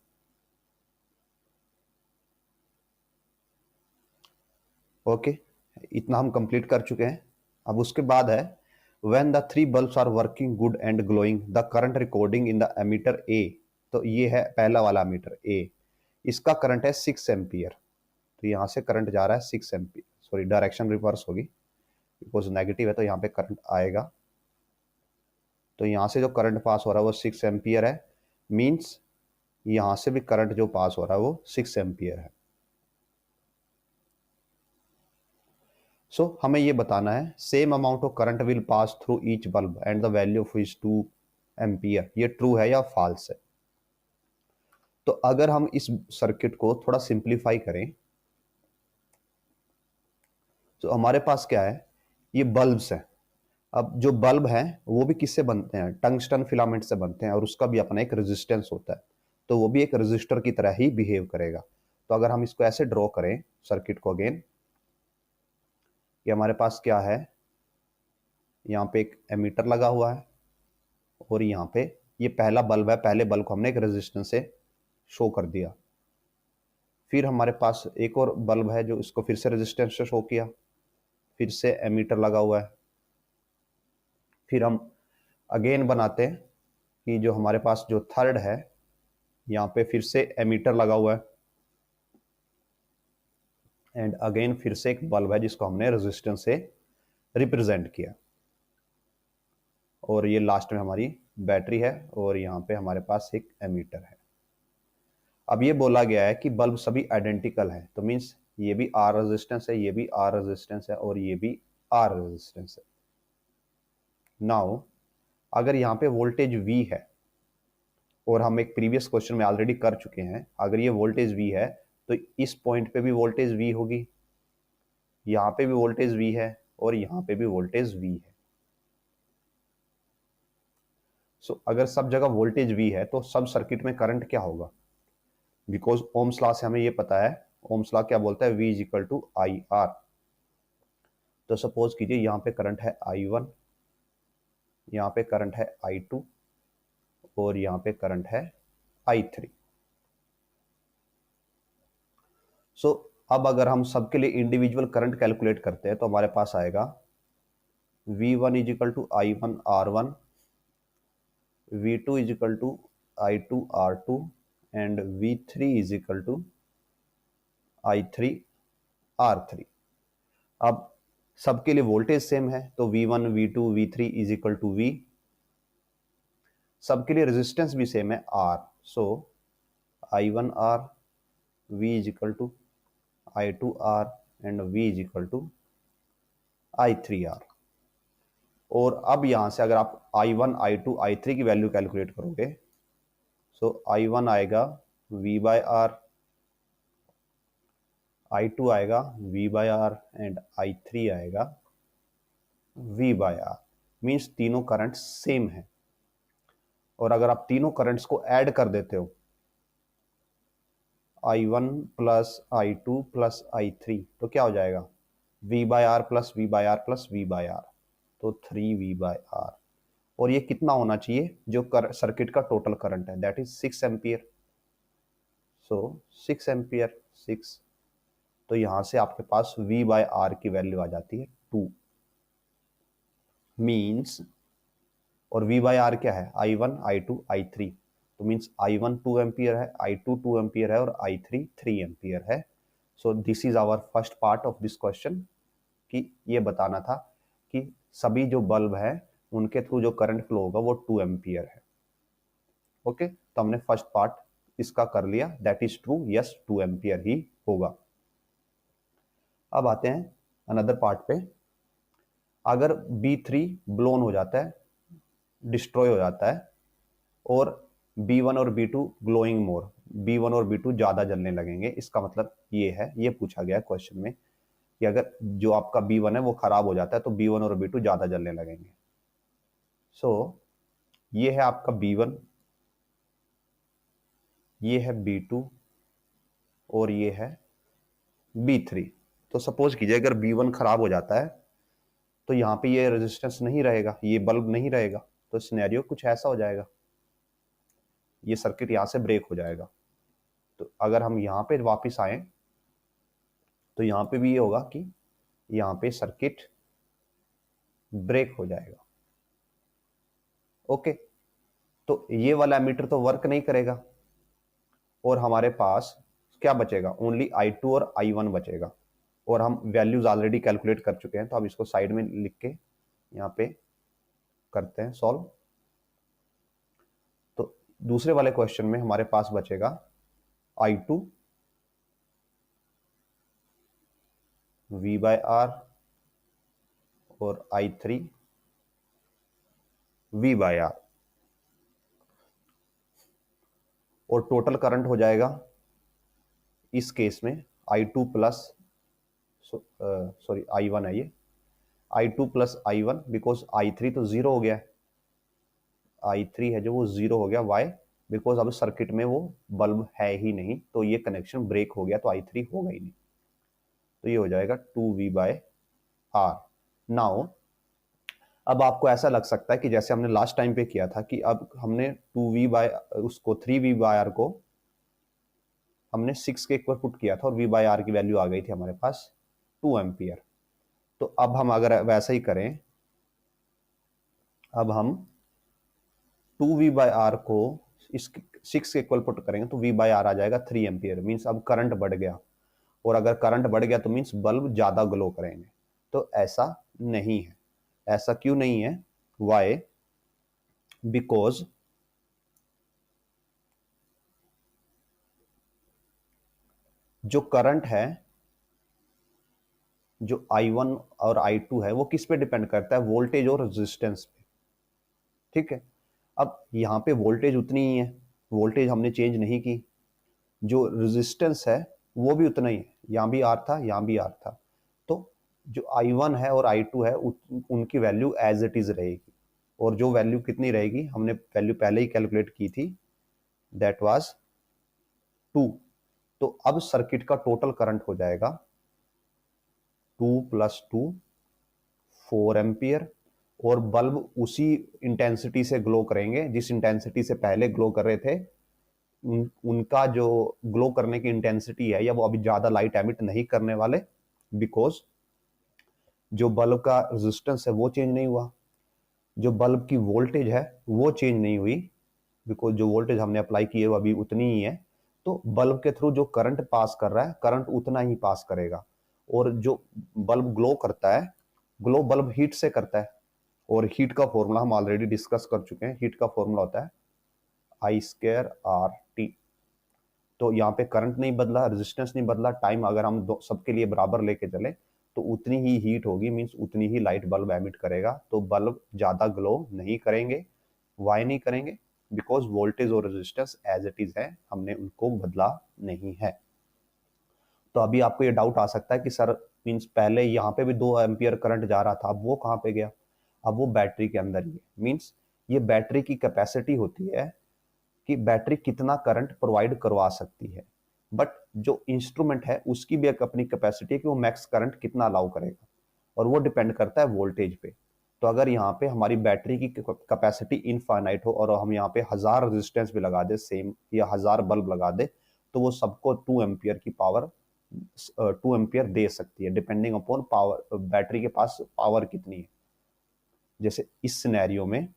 ओके, इतना हम कंप्लीट कर चुके हैं। अब उसके बाद है when the 3 bulbs are working good and glowing the current recording in the ammeter A. तो ये है पहला वाला एमीटर ए, इसका करंट है 6 एम्पियर। तो यहाँ से करंट जा रहा है 6 एम्पियर, सॉरी डायरेक्शन रिवर्स होगी बिकॉज नेगेटिव है तो यहाँ पे करंट आएगा। तो यहाँ से जो करंट पास हो रहा है वो 6 एम्पियर है, मीन्स यहाँ से भी करंट जो पास हो रहा है वो 6 एम्पियर है। सो हमें ये बताना है same amount of current will pass through each bulb and the value of is 2 ampere, ये ट्रू है या फॉल्स है। तो अगर हम इस सर्किट को थोड़ा सिंप्लीफाई करें तो हमारे पास क्या है, ये बल्ब्स है। अब जो बल्ब हैं वो भी किससे बनते हैं, टंगस्टन फिलामेंट से बनते हैं, और उसका भी अपना एक रेजिस्टेंस होता है, तो वो भी एक रेजिस्टर की तरह ही बिहेव करेगा। तो अगर हम इसको ऐसे ड्रॉ करें सर्किट को अगेन, ये हमारे पास क्या है, यहाँ पे एक एमीटर लगा हुआ है और यहाँ पे ये पहला बल्ब है, पहले बल्ब को हमने एक रेजिस्टेंस से शो कर दिया। फिर हमारे पास एक और बल्ब है जो इसको फिर से रेजिस्टेंस से शो किया, फिर से एमीटर लगा हुआ है। फिर हम अगेन बनाते हैं कि जो हमारे पास जो थर्ड है, यहाँ पे फिर से एमीटर लगा हुआ है एंड अगेन फिर से एक बल्ब है जिसको हमने रेजिस्टेंस से रिप्रेजेंट किया, और ये लास्ट में हमारी बैटरी है और यहाँ पे हमारे पास एक एमीटर है। अब ये बोला गया है कि बल्ब सभी आइडेंटिकल है, तो मीन्स ये भी आर रेजिस्टेंस है, ये भी आर रेजिस्टेंस है और ये भी आर रेजिस्टेंस है। नाउ अगर यहाँ पे वोल्टेज V है, और हम एक प्रीवियस क्वेश्चन में ऑलरेडी कर चुके हैं, अगर ये वोल्टेज V है तो इस पॉइंट पे भी वोल्टेज V होगी, यहाँ पे भी वोल्टेज V है और यहाँ पे भी वोल्टेज V है। सो अगर सब जगह वोल्टेज V है तो सब सर्किट में करंट क्या होगा, बिकॉज ओम्स लॉ से हमें ये पता है, ओम्स लॉ क्या बोलता है, V is equal to I R. तो सपोज कीजिए यहाँ पे करंट है I1, यहाँ पे करंट है I2 और यहाँ पे करंट है I3। सो अब अगर हम सबके लिए इंडिविजुअल करंट कैलकुलेट करते हैं तो हमारे पास आएगा V1 is equal to I1 R1, V2 is equal to I2 R2 and V3 is equal to I3 R3। अब सबके लिए वोल्टेज सेम है तो V1 V2 V3 is equal to V। सबके लिए रेजिस्टेंस भी सेम है R, so I1 R V is equal to I2 R and V is equal to I3 R। और अब यहां से अगर आप I1 I2 I3 की वैल्यू कैलकुलेट करोगे, सो I1 आएगा V बाय R, I2 आएगा V by R and I3 आएगा V बाय R। मीन्स तीनों करंट सेम है, और अगर आप तीनों करंट्स को ऐड कर देते हो I1 plus I2 plus I3 तो क्या हो जाएगा, V by R plus V by R plus V by R, तो 3V बाय R। और ये कितना होना चाहिए, जो सर्किट का टोटल करंट है, that is 6 ampere. So 6 ampere 6, तो यहां से आपके पास V बाय R की वैल्यू आ जाती है 2 मीन्स, और V बाय R क्या है, I1 I2 I3, तो मीन्स I1 2 एम्पियर है, I2 2 एम्पियर है और I3 3 एम्पियर है। So this is our first part of this question, कि ये बताना था कि सभी जो बल्ब है उनके थ्रू जो करंट फ्लो होगा वो 2 एम्पियर है। ओके, तो हमने फर्स्ट पार्ट इसका कर लिया, that is true, yes 2 ampere ही होगा। अब आते हैं अनदर पार्ट पे। अगर B3 ब्लोन हो जाता है, डिस्ट्रॉय हो जाता है, और B1 और B2 ग्लोइंग मोर, B1 और B2 ज्यादा जलने लगेंगे, इसका मतलब ये है, ये पूछा गया है क्वेश्चन में कि अगर जो आपका B1 है वो खराब हो जाता है तो B1 और B2 ज्यादा जलने लगेंगे। सो ये है आपका B1, ये है B2 और ये है B3। तो सपोज कीजिए अगर B1 खराब हो जाता है तो यहाँ पे ये रेजिस्टेंस नहीं रहेगा, ये बल्ब नहीं रहेगा, तो सिनेरियो कुछ ऐसा हो जाएगा, ये सर्किट यहाँ से ब्रेक हो जाएगा। तो अगर हम यहाँ पे वापस आए तो यहाँ पे भी ये होगा कि यहाँ पे सर्किट ब्रेक हो जाएगा। ओके, तो ये वाला एमीटर तो वर्क नहीं करेगा और हमारे पास क्या बचेगा, ओनली I2 और I1 बचेगा, और हम वैल्यूज ऑलरेडी कैलकुलेट कर चुके हैं, तो अब इसको साइड में लिख के यहाँ पे करते हैं सॉल्व। तो दूसरे वाले क्वेश्चन में हमारे पास बचेगा I2 V बाय R और I3 V/R, और टोटल करंट हो जाएगा इस केस में I2 प्लस सॉरी I1 है ये, I2 plus I1, because I3 तो जीरो हो गया है, I3 है जो वो जीरो हो गया, वाई? बिकॉज अब सर्किट में वो बल्ब है ही नहीं, तो ये कनेक्शन ब्रेक हो गया, तो I3 होगा ही नहीं, तो ये हो जाएगा 2V/R। नाउ अब आपको ऐसा लग सकता है कि जैसे हमने लास्ट टाइम पे किया था कि अब हमने 3V/R को हमने 6 के इक्वल पुट किया था और V/R की वैल्यू आ गई थी हमारे पास 2 एम्पियर। तो अब हम अगर वैसा ही करें, अब हम 2V/R को इस 6 के इक्वल पुट करेंगे तो V/R आ जाएगा 3 एम्पियर। मीन्स अब करंट बढ़ गया, और अगर करंट बढ़ गया तो मीन्स बल्ब ज्यादा ग्लो करेंगे। तो ऐसा नहीं है। ऐसा क्यों नहीं है? वाई? बिकॉज जो करंट है, जो I1 और I2 है, वो किस पे डिपेंड करता है? वोल्टेज और रेजिस्टेंस पे। ठीक है, अब यहाँ पे वोल्टेज उतनी ही है, वोल्टेज हमने चेंज नहीं की, जो रेजिस्टेंस है वो भी उतना ही है, यहाँ भी आर था, यहाँ भी आर था। तो जो I1 है और I2 है उनकी वैल्यू एज इट इज रहेगी, और जो वैल्यू कितनी रहेगी, हमने वैल्यू पहले ही कैलकुलेट की थी, दैट वाज 2। तो अब सर्किट का टोटल करंट हो जाएगा 2 + 2 4 एम्पियर, और बल्ब उसी इंटेंसिटी से ग्लो करेंगे जिस इंटेंसिटी से पहले ग्लो कर रहे थे। उनका जो ग्लो करने की इंटेंसिटी है, या वो अभी ज्यादा लाइट एमिट नहीं करने वाले, बिकॉज जो बल्ब का रेजिस्टेंस है वो चेंज नहीं हुआ, जो बल्ब की वोल्टेज है वो चेंज नहीं हुई, बिकॉज जो वोल्टेज हमने अप्लाई की है वो अभी उतनी ही है। तो बल्ब के थ्रू जो करंट पास कर रहा है, करंट उतना ही पास करेगा। और जो बल्ब ग्लो करता है, ग्लो बल्ब हीट से करता है, और हीट का फॉर्मूला हम ऑलरेडी डिस्कस कर चुके हैं। हीट का फॉर्मूला होता है I²RT। तो यहाँ पे करंट नहीं बदला, रेजिस्टेंस नहीं बदला, टाइम अगर हम सबके लिए बराबर लेके चले तो उतनी ही हीट होगी, मींस उतनी ही लाइट बल्ब एमिट करेगा। तो बल्ब ज्यादा ग्लो नहीं करेंगे। वाई नहीं करेंगे? बिकॉज वोल्टेज और रेजिस्टेंस एज इट इज है, हमने उनको बदला नहीं है। तो अभी आपको ये डाउट आ सकता है कि सर मींस पहले यहाँ पे भी 2 एम्पियर करंट जा रहा था, अब वो कहाँ पे गया? अब वो बैटरी के अंदर ही है। मींस ये बैटरी की कैपेसिटी होती है कि बैटरी कितना करंट प्रोवाइड करवा सकती है, बट जो इंस्ट्रूमेंट है उसकी भी एक अपनी कैपेसिटी है कि वो मैक्स करंट कितना अलाउ करेगा, और वो डिपेंड करता है वोल्टेज पे। तो अगर यहाँ पे हमारी बैटरी की कैपेसिटी इनफाइनाइट हो और हम यहाँ पे 1000 रेजिस्टेंस भी लगा दे सेम, या 1000 बल्ब लगा दे, तो वो सबको 2 एम्पियर की पावर 2 एम्पियर दे सकती है, डिपेंडिंग अपॉन पावर, बैटरी के पास पावर कितनी है। जैसे इस सिनेरियो में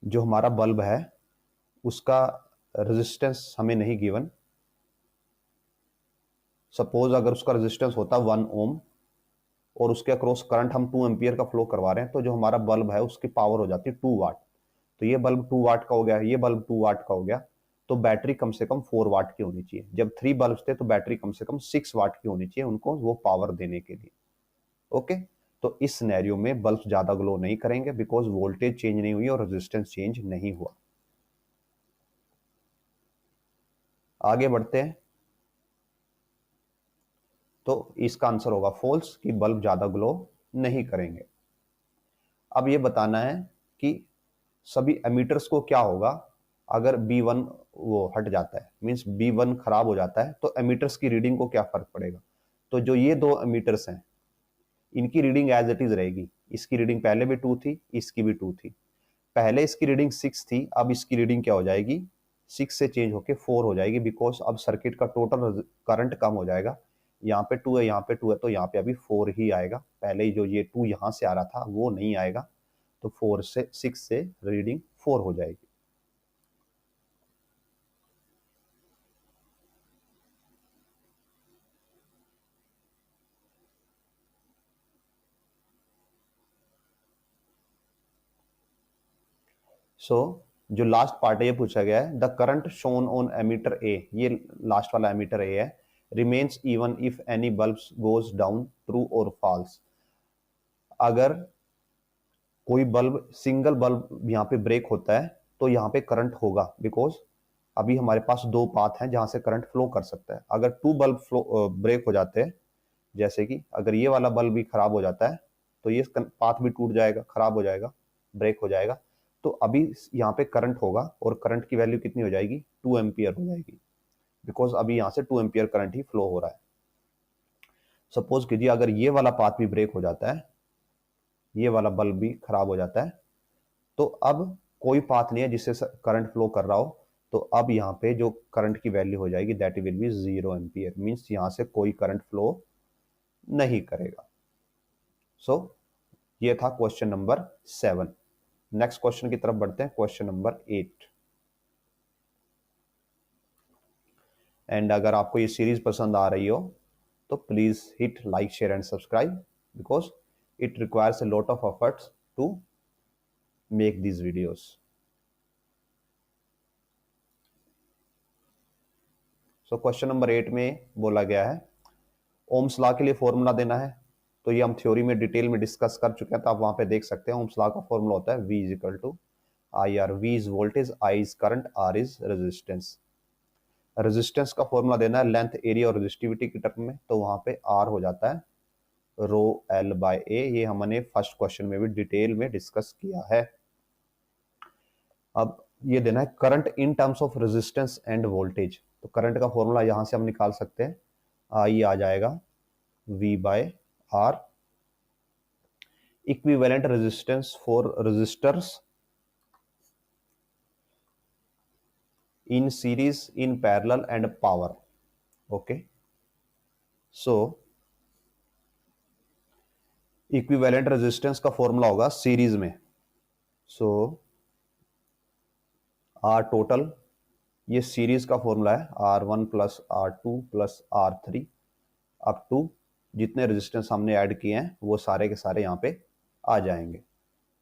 जो हमारा बल्ब है उसका रेजिस्टेंस हमें नहीं गिवन। सपोज अगर उसका रेजिस्टेंस होता 1 ओम और उसके अक्रॉस करंट हम 2 एम्पियर का फ्लो करवा रहे हैं, तो जो हमारा बल्ब है उसकी पावर हो जाती है 2 वाट। तो ये बल्ब 2 वाट का हो गया, ये बल्ब 2 वाट का हो गया, तो बैटरी कम से कम 4 वाट की होनी चाहिए। जब 3 बल्ब थे तो बैटरी कम से कम 6 वाट की होनी चाहिए उनको वो पावर देने के लिए। ओके, तो इस सिनेरियो में बल्ब ज्यादा ग्लो नहीं करेंगे, बिकॉज वोल्टेज चेंज नहीं हुई और रेजिस्टेंस चेंज नहीं हुआ। आगे बढ़ते हैं। तो इसका आंसर होगा फॉल्स, कि बल्ब ज्यादा ग्लो नहीं करेंगे। अब ये बताना है कि सभी एमीटर्स को क्या होगा अगर B1 वो हट जाता है, मींस B1 खराब हो जाता है, तो एमीटर्स की रीडिंग को क्या फर्क पड़ेगा? तो जो ये 2 एमीटर्स हैं इनकी रीडिंग एज इट इज रहेगी। इसकी रीडिंग पहले भी 2 थी, इसकी भी 2 थी। पहले इसकी रीडिंग 6 थी, अब इसकी रीडिंग क्या हो जाएगी? 6 से चेंज होके 4 हो जाएगी, बिकॉज अब सर्किट का टोटल करंट कम हो जाएगा। यहाँ पे 2 है, यहाँ पे 2 है, तो यहाँ पे अभी 4 ही आएगा। पहले ही जो ये 2 यहाँ से आ रहा था वो नहीं आएगा, तो 6 से रीडिंग 4 हो जाएगी। जो लास्ट पार्ट है ये पूछा गया है, the current shown on ammeter A, ये लास्ट वाला एमीटर ए है, remains even if any bulb goes down, true और फॉल्स। अगर कोई बल्ब, सिंगल बल्ब यहाँ पे ब्रेक होता है तो यहाँ पे करंट होगा, बिकॉज अभी हमारे पास दो पाथ हैं जहां से करंट फ्लो कर सकता है। अगर टू बल्ब फ्लो ब्रेक हो जाते हैं, जैसे कि अगर ये वाला बल्ब भी खराब हो जाता है तो ये पाथ भी टूट जाएगा, खराब हो जाएगा, ब्रेक हो जाएगा। तो अभी यहाँ पे करंट होगा और करंट की वैल्यू कितनी हो जाएगी, 2 एम्पियर हो जाएगी, बिकॉज अभी यहाँ से 2 एम्पियर करंट ही फ्लो हो रहा है। सपोज कीजिए अगर ये वाला पाथ भी ब्रेक हो जाता है, ये वाला बल्ब भी खराब हो जाता है, तो अब कोई पाथ नहीं है जिससे करंट फ्लो कर रहा हो, तो अब यहाँ पे जो करंट की वैल्यू हो जाएगी that will be 0 ampere, means यहाँ से कोई करंट फ्लो नहीं करेगा। सो ये था क्वेश्चन नंबर 7। नेक्स्ट क्वेश्चन की तरफ बढ़ते हैं, क्वेश्चन नंबर 8। एंड अगर आपको ये सीरीज पसंद आ रही हो तो please hit like, share and subscribe, because it requires a lot of efforts to make these videos. So question number 8 में बोला गया है ओम्स लॉ के लिए फॉर्मूला देना है। तो ये हम थ्योरी में डिटेल में डिस्कस कर चुके हैं, तो आप वहां पे देख सकते हैं। ओम्स लॉ का फॉर्मूला होता है V is equal to I R. V is voltage, I is current, R is resistance. Resistance का फॉर्मूला देना है लेंथ, एरिया और रेजिस्टिविटी की टर्म में, तो वहां पे R हो जाता है रो L बाय A। ये हमने फर्स्ट क्वेश्चन में भी डिटेल में डिस्कस किया है। अब ये देना है current in terms of resistance end voltage. तो करंट का फॉर्मूला यहां से हम निकाल सकते हैं, आई आ जाएगा V by R। Equivalent resistance for resistors in series, in parallel and power. Okay, so equivalent resistance का फॉर्मूला होगा सीरीज में, सो आर टोटल, ये सीरीज का फॉर्मूला है, R1 plus R2 plus R3 up to जितने resistance हमने add किए हैं वो सारे के सारे यहाँ पे आ जाएंगे।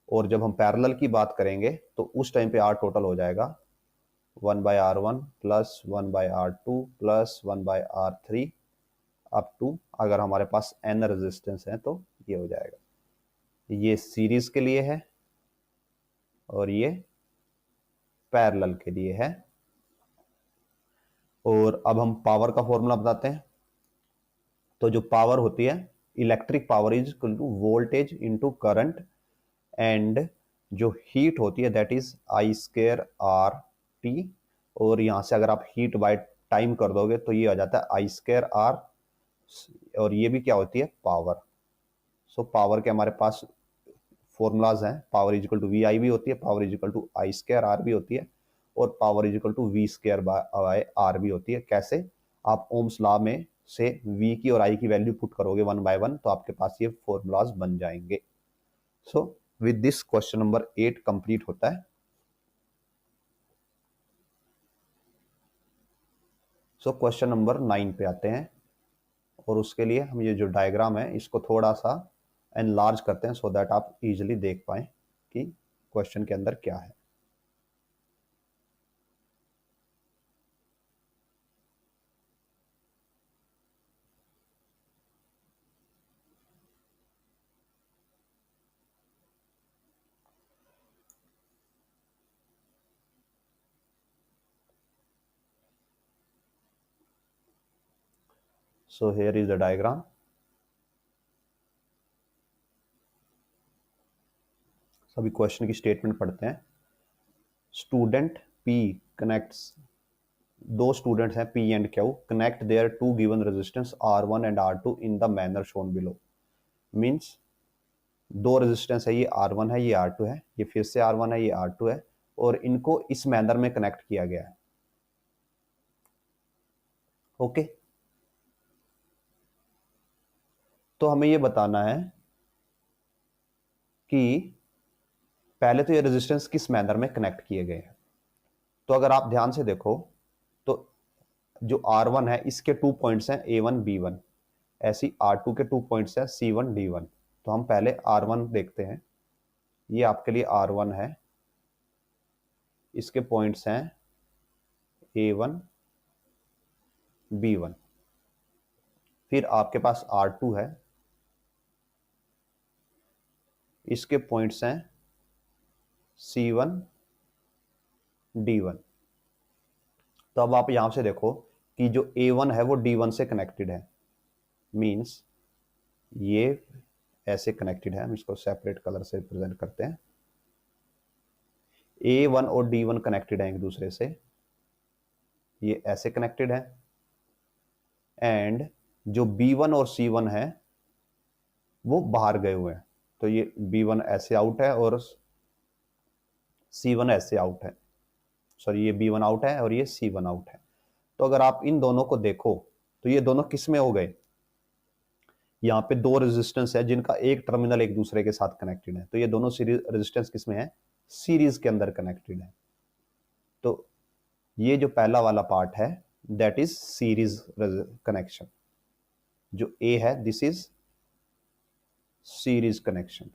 और जब हम पैरेलल की बात करेंगे तो उस टाइम पे आर टोटल हो जाएगा 1/R1 plus 1/R2 plus 1/R3 up to, अगर हमारे पास n रेजिस्टेंस है तो ये हो जाएगा। ये सीरीज के लिए है और ये पैरेलल के लिए है। और अब हम पावर का फॉर्मूला बताते हैं। तो जो पावर होती है, electric power is equal to voltage into current, and जो हीट होती है दैट इज I²R T। और यहां से अगर आप हीट बाय टाइम कर दोगे तो ये आ जाता है I²R, और ये भी क्या होती है, पावर। सो पावर के हमारे पास फॉर्मूलाज हैं, power is equal to VI भी होती है, power is equal to I²R भी होती है, और power is equal to V²/R भी होती है। कैसे, आप ओम्स लॉ में से V की और I की वैल्यू पुट करोगे 1 बाय 1 तो आपके पास ये फॉर्मूलाज बन जाएंगे। So with this question number 8 complete होता है। सो क्वेश्चन नंबर 9 पे आते हैं, और उसके लिए हम ये जो डायग्राम है इसको थोड़ा सा एनलार्ज करते हैं सो दैट आप इजीली देख पाए कि क्वेश्चन के अंदर क्या है। So here is the diagram. सभी क्वेश्चन की स्टेटमेंट पढ़ते हैं। स्टूडेंट P कनेक्ट्स, दो स्टूडेंट्स हैं P and Q, connect their two given resistance R1 and R2 in the manner shown below. Means दो रेजिस्टेंस है, ये R1 है, ये R2 है, ये फिर से R1 है, ये R2 है, और इनको इस मैनर में कनेक्ट किया गया है। ओके, तो हमें ये बताना है कि पहले तो ये रेजिस्टेंस किस मैनर में कनेक्ट किए गए हैं। तो अगर आप ध्यान से देखो तो जो R1 है इसके 2 पॉइंट्स हैं A1 B1, ऐसी R2 के 2 पॉइंट्स हैं C1 D1। तो हम पहले R1 देखते हैं। ये आपके लिए R1 है, इसके पॉइंट्स हैं A1 B1। फिर आपके पास R2 है, इसके पॉइंट्स हैं C1 D1। तो अब आप यहां से देखो कि जो A1 है वो D1 से कनेक्टेड है, मींस ये ऐसे कनेक्टेड है। हम इसको सेपरेट कलर से रिप्रेजेंट करते हैं। A1 और D1 कनेक्टेड है एक दूसरे से, ये ऐसे कनेक्टेड है। एंड जो B1 और C1 है वो बाहर गए हुए हैं, तो ये B1 ऐसे आउट है और C1 ऐसे आउट है। सॉरी, ये B1 आउट है और ये C1 आउट है। तो अगर आप इन दोनों को देखो तो ये दोनों किस में हो गए, यहाँ पे दो रेजिस्टेंस है जिनका एक टर्मिनल एक दूसरे के साथ कनेक्टेड है, तो ये दोनों सीरीज रेजिस्टेंस किस में है, सीरीज के अंदर कनेक्टेड है। तो ये जो पहला वाला पार्ट है दैट इज सीरीज कनेक्शन। जो ए है दिस इज सीरीज कनेक्शन,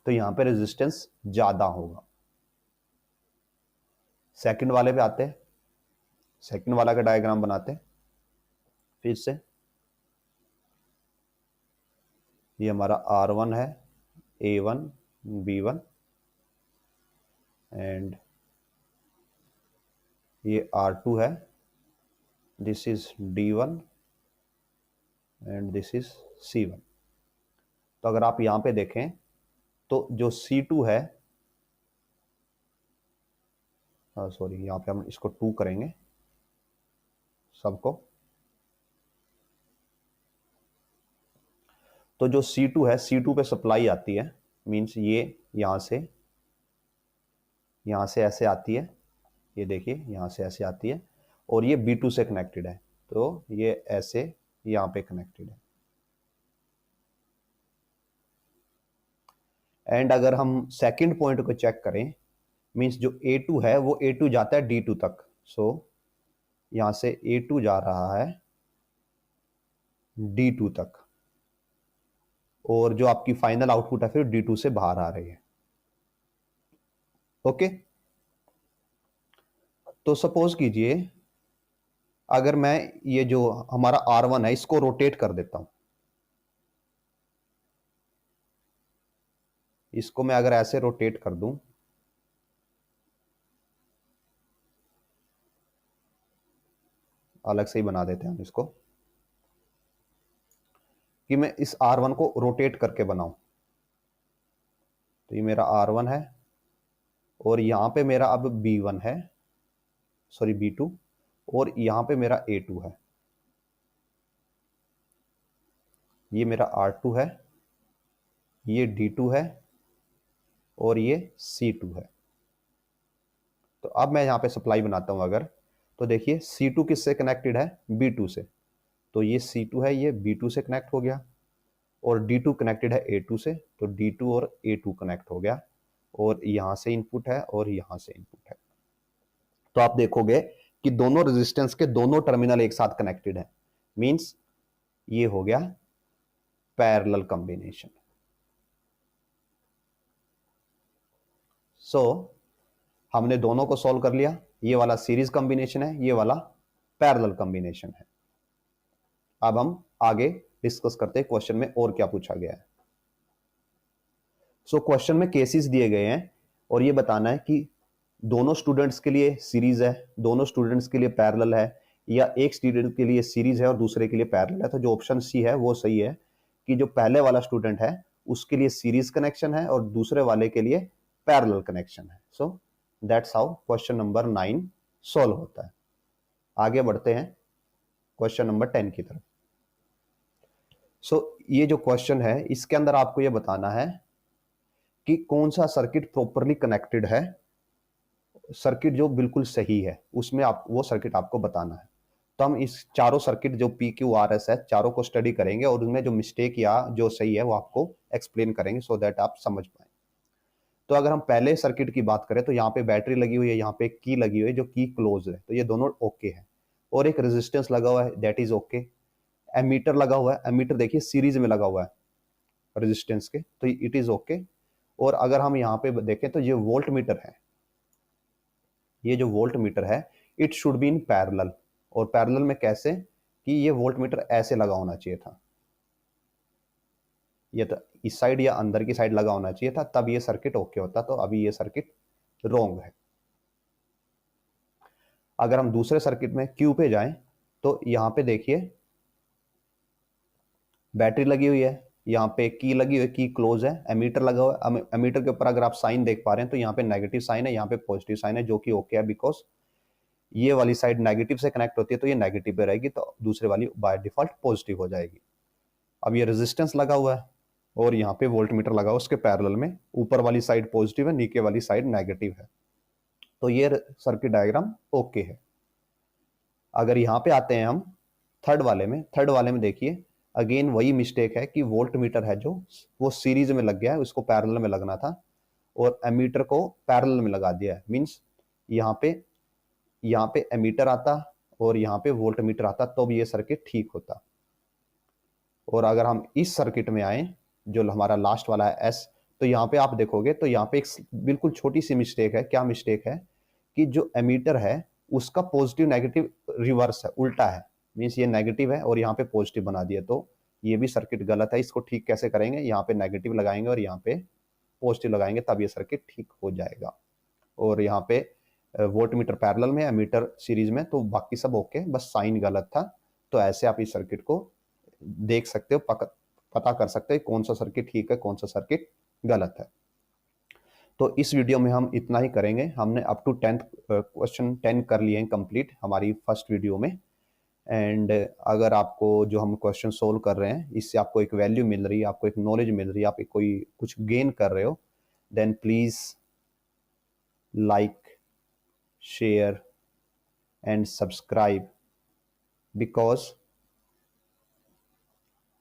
तो यहां पे रेजिस्टेंस ज्यादा होगा। सेकंड वाले पे आते हैं, सेकंड वाला का डायग्राम बनाते हैं फिर से। ये हमारा R1 है, A1 B1, एंड ये R2 है, this is D1 and this is C1। तो अगर आप यहां पे देखें तो जो C2 है, सॉरी यहां पे हम इसको 2 करेंगे सबको। तो जो C2 है, C2 पे सप्लाई आती है, मींस ये यहां से ऐसे आती है, ये देखिए यहां से ऐसे आती है, और ये B2 से कनेक्टेड है, तो ये ऐसे यहां पे कनेक्टेड है। एंड अगर हम सेकंड पॉइंट को चेक करें, मींस जो A2 है वो A2 जाता है D2 तक, सो यहां से A2 जा रहा है D2 तक, और जो आपकी फाइनल आउटपुट है फिर D2 से बाहर आ रही है। ओके, तो सपोज कीजिए अगर मैं ये जो हमारा R1 है इसको रोटेट कर देता हूं, इसको मैं अगर ऐसे रोटेट कर दूं, अलग से ही बना देते हैं हम इसको, कि मैं इस R1 को रोटेट करके बनाऊं। तो ये मेरा R1 है और यहां पे मेरा अब B1 है, सॉरी B2, और यहां पे मेरा A2 है। ये मेरा R2 है, ये D2 है और ये C2 है। तो अब मैं यहां पे सप्लाई बनाता हूं अगर, तो देखिए C2 किससे कनेक्टेड है, B2 से, तो ये C2 है, ये B2 से कनेक्ट हो गया, और D2 कनेक्टेड है A2 से, तो D2 और A2 कनेक्ट हो गया, और यहां से इनपुट है और यहां से इनपुट है। तो आप देखोगे कि दोनों रेजिस्टेंस के दोनों टर्मिनल एक साथ कनेक्टेड है, मींस ये हो गया पैरेलल कॉम्बिनेशन। सो हमने दोनों को सॉल्व कर लिया, ये वाला सीरीज कॉम्बिनेशन है, ये वाला पैरेलल कॉम्बिनेशन है। अब हम आगे डिस्कस करते हैं क्वेश्चन में और क्या पूछा गया है। सो क्वेश्चन में केसेस दिए गए हैं और ये बताना है कि दोनों स्टूडेंट्स के लिए सीरीज है, दोनों स्टूडेंट्स के लिए पैरेलल है, या एक स्टूडेंट के लिए सीरीज है और दूसरे के लिए पैरेलल है। तो जो ऑप्शन सी है वो सही है कि जो पहले वाला स्टूडेंट है उसके लिए सीरीज कनेक्शन है और दूसरे वाले के लिए पैरेलल कनेक्शन है। So that's how question number 9 solve होता है। आगे बढ़ते हैं क्वेश्चन नंबर 10 की तरफ। सो ये जो क्वेश्चन है इसके अंदर आपको ये बताना है कि कौन सा सर्किट प्रॉपरली कनेक्टेड है, सर्किट जो बिल्कुल सही है उसमें आप वो सर्किट आपको बताना है। तो हम इस चारों सर्किट जो PQRS है चारों को स्टडी करेंगे और उनमें जो मिस्टेक या जो सही है वो आपको एक्सप्लेन करेंगे सो दैट आप समझ पाए। तो अगर हम पहले सर्किट की बात करें तो यहाँ पे बैटरी लगी हुई है, यहाँ पे की लगी हुई है जो की क्लोज है, तो ये दोनों ओके है, और एक रेजिस्टेंस लगा हुआ है दैट इज ओके। एमीटर लगा हुआ है, एमीटर देखिए सीरीज में लगा हुआ है रेजिस्टेंस के, तो इट इज ओके। और अगर हम यहाँ पे देखें तो ये वोल्ट मीटर है, ये जो वोल्ट मीटर है it should be in parallel, और पैरेलल में कैसे कि ये वोल्ट मीटर ऐसे लगा होना चाहिए था, ये तो इस साइड या अंदर की साइड लगा होना चाहिए था, तब ये सर्किट ओके होता। तो अभी ये सर्किट रॉन्ग है। अगर हम दूसरे सर्किट में क्यू पे जाएं तो यहाँ पे देखिए बैटरी लगी हुई है, यहाँ पे की लगी हुई है, की क्लोज है, एमीटर लगा हुआ है। एमीटर के ऊपर अगर आप साइन देख पा रहे हैं तो यहाँ पे नेगेटिव साइन है, यहाँ पे पॉजिटिव साइन है, जो कि ओके है, बिकॉज ये वाली साइड नेगेटिव से कनेक्ट होती है तो ये नेगेटिव पे रहेगी, तो दूसरे वाली बाय डिफॉल्ट पॉजिटिव हो जाएगी। अब ये रेजिस्टेंस लगा हुआ है और यहाँ पे वोल्ट मीटर लगा हुआ है, उसके पैरेलल में ऊपर वाली साइड पॉजिटिव है, नीचे वाली साइड नेगेटिव है। तो ये सर्किट डायग्राम ओके है। अगर यहाँ पे आते हैं हम थर्ड वाले में देखिए अगेन वही मिस्टेक है कि वोल्ट मीटर है जो वो सीरीज में लग गया है, उसको पैरेलल में लगना था और एमीटर को पैरेलल में लगा दिया है। मींस यहाँ पे एमीटर आता और यहाँ पे वोल्ट मीटर आता, तो भी ये सर्किट ठीक होता। और अगर हम इस सर्किट में आए जो हमारा लास्ट वाला है एस, तो यहाँ पे आप देखोगे तो यहाँ पे एक बिल्कुल छोटी सी मिस्टेक है। क्या मिस्टेक है कि जो एमीटर है उसका पॉजिटिव नेगेटिव रिवर्स है, उल्टा है। मीन्स ये नेगेटिव है और यहाँ पे पॉजिटिव बना दिया, तो ये भी सर्किट गलत है। इसको ठीक कैसे करेंगे, यहाँ पे नेगेटिव लगाएंगे और यहाँ पे पॉजिटिव लगाएंगे, तब ये सर्किट ठीक हो जाएगा। और यहाँ पे वोल्ट मीटर पैरेलल में, एमीटर सीरीज में, तो बाकी सब ओके, बस साइन गलत था। तो ऐसे आप इस सर्किट को देख सकते हो, पता कर सकते हो कौन सा सर्किट ठीक है, कौन सा सर्किट गलत है। तो इस वीडियो में हम इतना ही करेंगे। हमने अप टू 10th क्वेश्चन 10 कर लिए हैं कंप्लीट हमारी फर्स्ट वीडियो में। एंड अगर आपको जो हम क्वेश्चन सोल्व कर रहे हैं इससे आपको एक वैल्यू मिल रही है, आपको एक नॉलेज मिल रही है, आप कोई कुछ गेन कर रहे हो, then please like, share and subscribe, because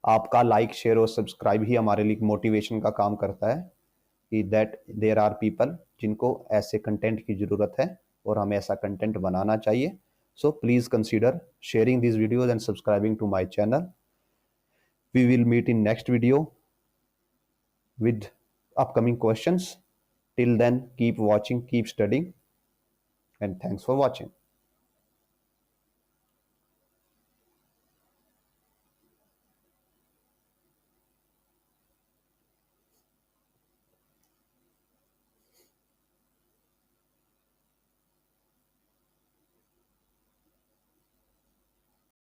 आपका लाइक, शेयर और सब्सक्राइब ही हमारे लिए मोटिवेशन का काम करता है कि दैट देयर आर पीपल जिनको ऐसे कंटेंट की ज़रूरत है और हमें ऐसा कंटेंट बनाना चाहिए। So please consider sharing these videos and subscribing to my channel. We will meet in next video with upcoming questions. Till then, keep watching, keep studying, and thanks for watching.